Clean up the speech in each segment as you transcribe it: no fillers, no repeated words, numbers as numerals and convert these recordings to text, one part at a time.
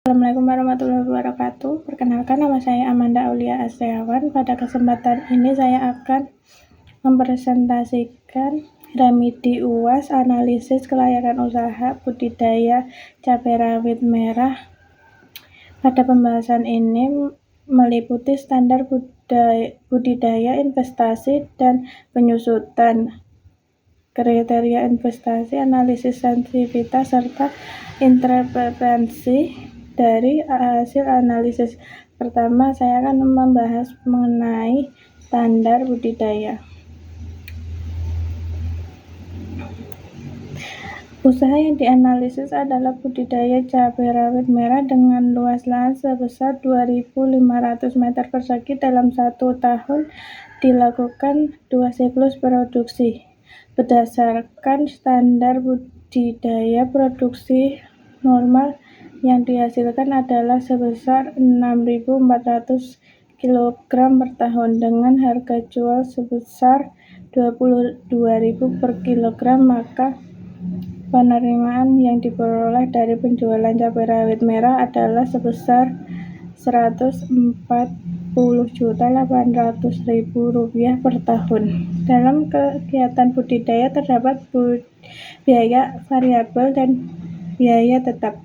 Assalamualaikum warahmatullahi wabarakatuh. Perkenalkan, nama saya Amanda Aulia Astriawan. Pada kesempatan ini saya akan mempresentasikan remedi UAS analisis kelayakan usaha budidaya cabai rawit merah. Pada pembahasan ini meliputi standar budidaya, investasi, dan penyusutan, kriteria investasi, analisis sensitivitas, serta intervensi dari hasil analisis. Pertama, saya akan membahas mengenai standar budidaya. Usaha yang dianalisis adalah budidaya cabai rawit merah dengan luas lahan sebesar 2.500 meter persegi dalam 1 tahun, dilakukan 2 siklus produksi. Berdasarkan standar budidaya, produksi normal yang dihasilkan adalah sebesar 6.400 kg per tahun dengan harga jual sebesar 22.000 per kilogram. Maka penerimaan yang diperoleh dari penjualan cabai rawit merah adalah sebesar Rp140.800.000 per tahun. Dalam kegiatan budidaya terdapat biaya variabel dan biaya tetap.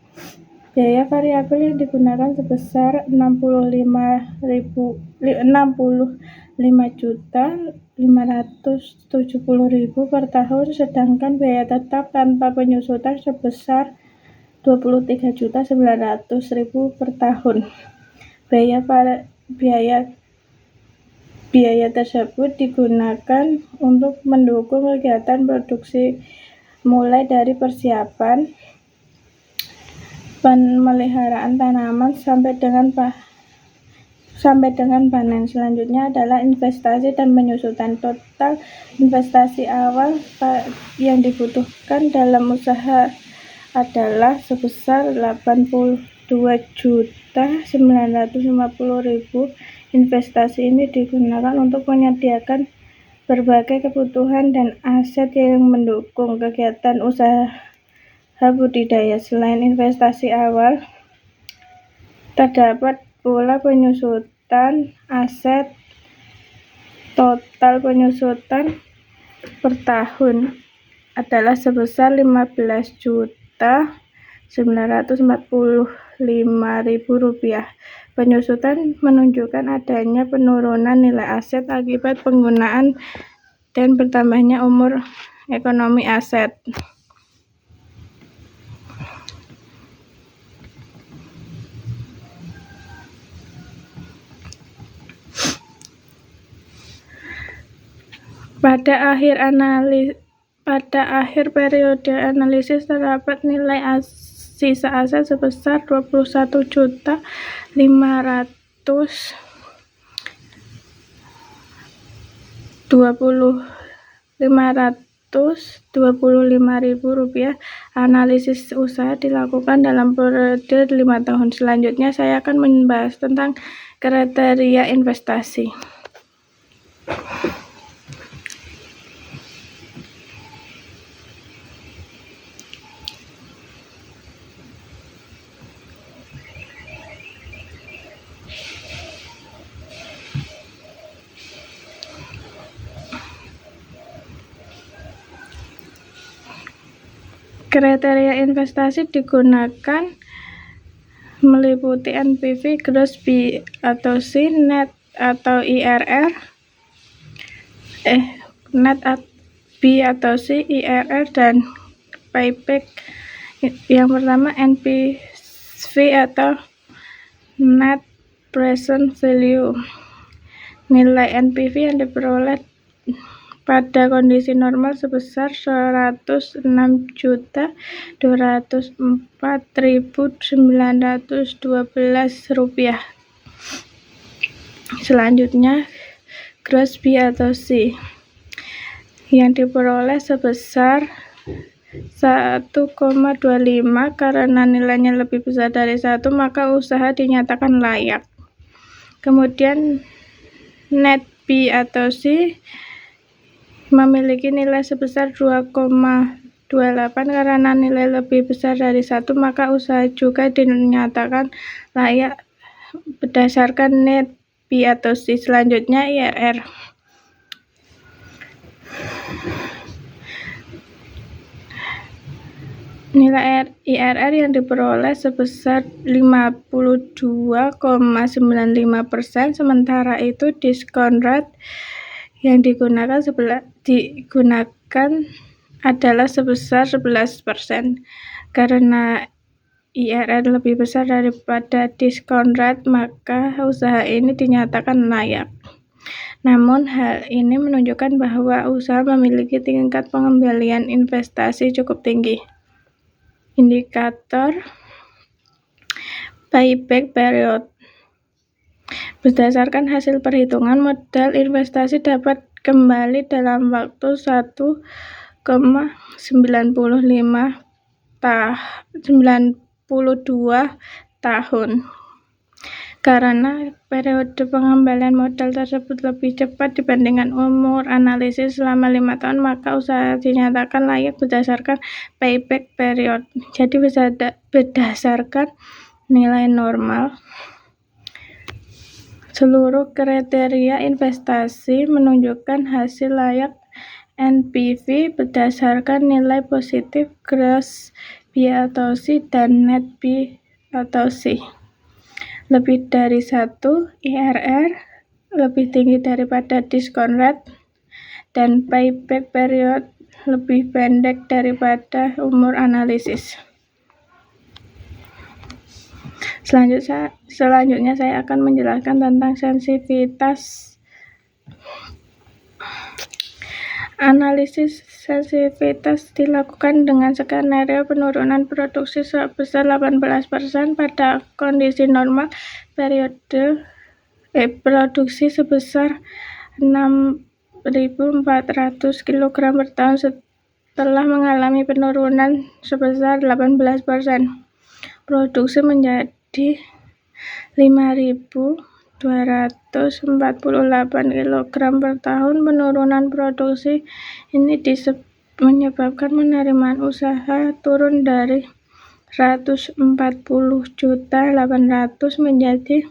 Biaya variabel yang digunakan sebesar Rp65.570.000 per tahun, sedangkan biaya tetap tanpa penyusutan sebesar Rp23.900.000 per tahun. Biaya tersebut digunakan untuk mendukung kegiatan produksi mulai dari persiapan pemeliharaan tanaman sampai dengan panen. Selanjutnya adalah investasi dan penyusutan. Total investasi awal yang dibutuhkan dalam usaha adalah sebesar Rp82.950.000. Investasi ini digunakan untuk menyediakan berbagai kebutuhan dan aset yang mendukung kegiatan usaha budidaya. Selain investasi awal, terdapat pula penyusutan aset. Total penyusutan per tahun adalah sebesar Rp15.945.000. Penyusutan menunjukkan adanya penurunan nilai aset akibat penggunaan dan bertambahnya umur ekonomi aset. Pada akhir periode analisis terdapat nilai sisa aset sebesar Rp525.000. Analisis usaha dilakukan dalam periode 5 tahun. Selanjutnya saya akan membahas tentang kriteria investasi. Kriteria investasi digunakan meliputi NPV, Gross B atau C, Net atau IRR, Net B atau C, IRR, dan Payback. Yang pertama, NPV atau Net Present Value. Nilai NPV yang diperoleh pada kondisi normal sebesar Rp106.204.912. Selanjutnya, Gross B atau C yang diperoleh sebesar 1,25. Karena nilainya lebih besar dari 1, maka usaha dinyatakan layak. Kemudian Net B atau C memiliki nilai sebesar 2,5 karena nilai lebih besar dari 1, maka usaha juga dinyatakan layak berdasarkan net B atau C. Selanjutnya IRR. Nilai IRR yang diperoleh sebesar 52,95%, sementara itu diskon rate yang digunakan adalah sebesar 11%. Karena IRR lebih besar daripada diskon rate, maka usaha ini dinyatakan layak. Namun hal ini menunjukkan bahwa usaha memiliki tingkat pengembalian investasi cukup tinggi. Indikator payback period. Berdasarkan hasil perhitungan, modal investasi dapat kembali dalam waktu 1,92 tahun. Karena periode pengembalian modal tersebut lebih cepat dibandingkan umur analisis selama 5 tahun, maka usaha dinyatakan layak berdasarkan payback period. Jadi berdasarkan nilai normal. Seluruh kriteria investasi menunjukkan hasil layak. NPV berdasarkan nilai positif gross B atau C dan net B atau C. Lebih dari 1, IRR lebih tinggi daripada diskon rate, dan payback period lebih pendek daripada umur analisis. Selanjutnya saya akan menjelaskan tentang sensitivitas. Analisis sensitivitas dilakukan dengan skenario penurunan produksi sebesar 18% pada kondisi normal, produksi sebesar 6.400 kg per tahun setelah mengalami penurunan sebesar 18%. Produksi menjadi 5.248 kg per tahun. Penurunan produksi ini menyebabkan penerimaan usaha turun dari 140.800.000 menjadi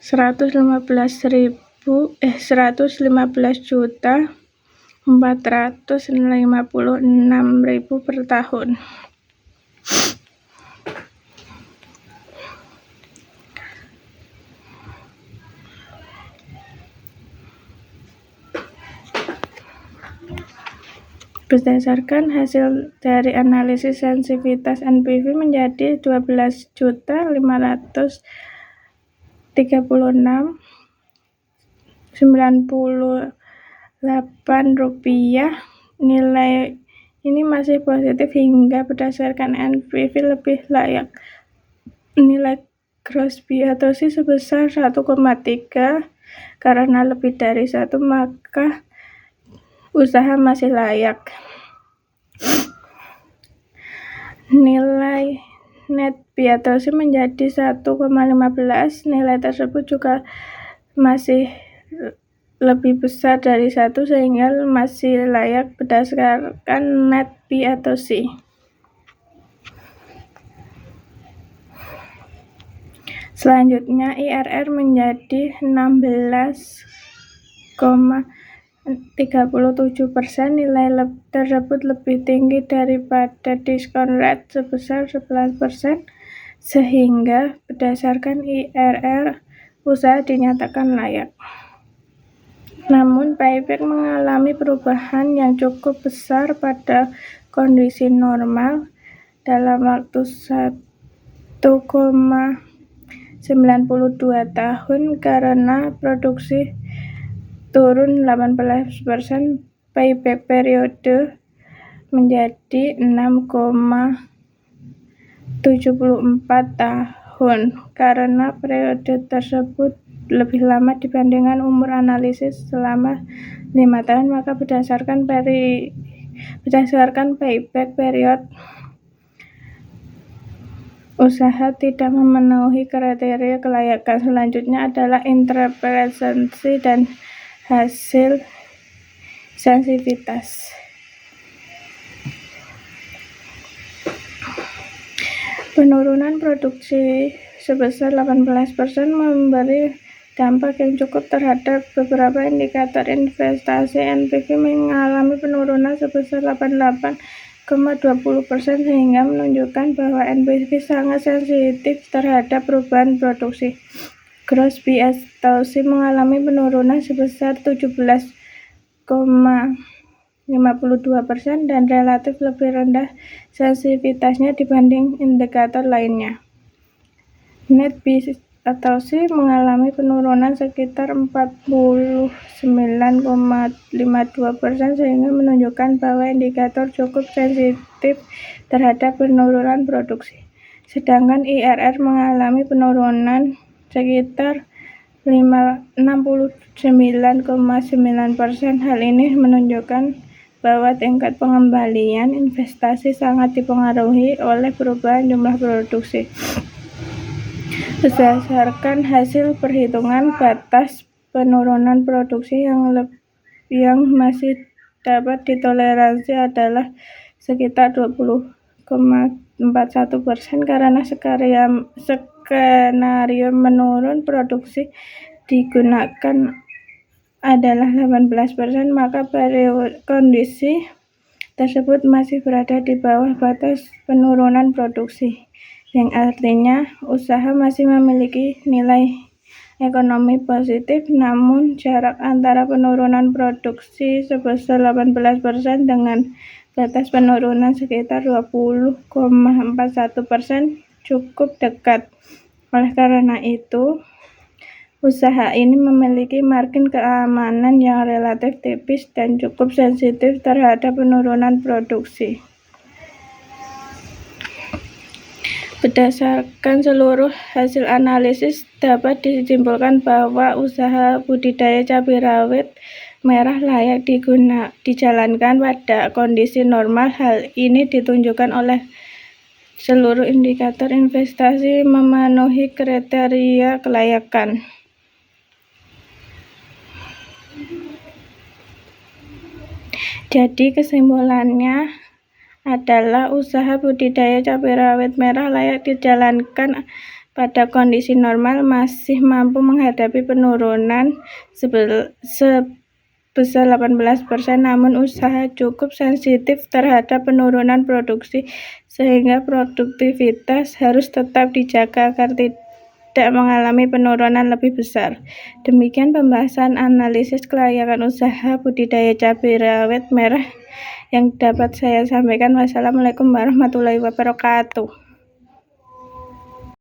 115.456.000 per tahun. Berdasarkan hasil dari analisis sensitivitas, NPV menjadi 12.536.98 rupiah. Nilai ini masih positif hingga berdasarkan NPV lebih layak. Nilai gross B atau C sebesar 1,3. Karena lebih dari 1, maka usaha masih layak. Nilai net B atau C menjadi 1,15. Nilai tersebut juga masih lebih besar dari 1, sehingga masih layak berdasarkan net B atau C. Selanjutnya IRR menjadi 16,37%. Nilai tersebut lebih tinggi daripada diskon rate sebesar 11%, sehingga berdasarkan IRR usaha dinyatakan layak. Namun payback mengalami perubahan yang cukup besar pada kondisi normal dalam waktu 1,92 tahun karena produksi turun 18%. Payback periode menjadi 6,74 tahun karena periode tersebut lebih lama dibandingkan umur analisis selama 5 tahun, maka berdasarkan payback period usaha tidak memenuhi kriteria kelayakan. Selanjutnya adalah interpretasi dan hasil sensitivitas. Penurunan produksi sebesar 18% memberi dampak yang cukup terhadap beberapa indikator investasi. NPV mengalami penurunan sebesar 88,20% sehingga menunjukkan bahwa NPV sangat sensitif terhadap perubahan produksi. Gross PSTC mengalami penurunan sebesar 17,52% dan relatif lebih rendah sensitivitasnya dibanding indikator lainnya. Net PSTC mengalami penurunan sekitar 49,52% sehingga menunjukkan bahwa indikator cukup sensitif terhadap penurunan produksi. Sedangkan IRR mengalami penurunan sekitar 69,9%. Hal ini menunjukkan bahwa tingkat pengembalian investasi sangat dipengaruhi oleh perubahan jumlah produksi. Berdasarkan hasil perhitungan, batas penurunan produksi yang masih dapat ditoleransi adalah sekitar 20,41%. Karena skenario menurun produksi digunakan adalah 18%, maka kondisi tersebut masih berada di bawah batas penurunan produksi, yang artinya usaha masih memiliki nilai ekonomi positif. Namun jarak antara penurunan produksi sebesar 18% dengan batas penurunan sekitar 20,41% cukup dekat. Oleh karena itu, usaha ini memiliki margin keamanan yang relatif tipis dan cukup sensitif terhadap penurunan produksi. Berdasarkan seluruh hasil analisis, dapat disimpulkan bahwa usaha budidaya cabai rawit merah layak dijalankan pada kondisi normal. Hal ini ditunjukkan oleh seluruh indikator investasi memenuhi kriteria kelayakan. Jadi kesimpulannya adalah usaha budidaya cabai rawit merah layak dijalankan pada kondisi normal, masih mampu menghadapi penurunan sebesar 18%, namun usaha cukup sensitif terhadap penurunan produksi sehingga produktivitas harus tetap dijaga agar tidak mengalami penurunan lebih besar. Demikian pembahasan analisis kelayakan usaha budidaya cabai rawit merah yang dapat saya sampaikan. Wassalamualaikum warahmatullahi wabarakatuh.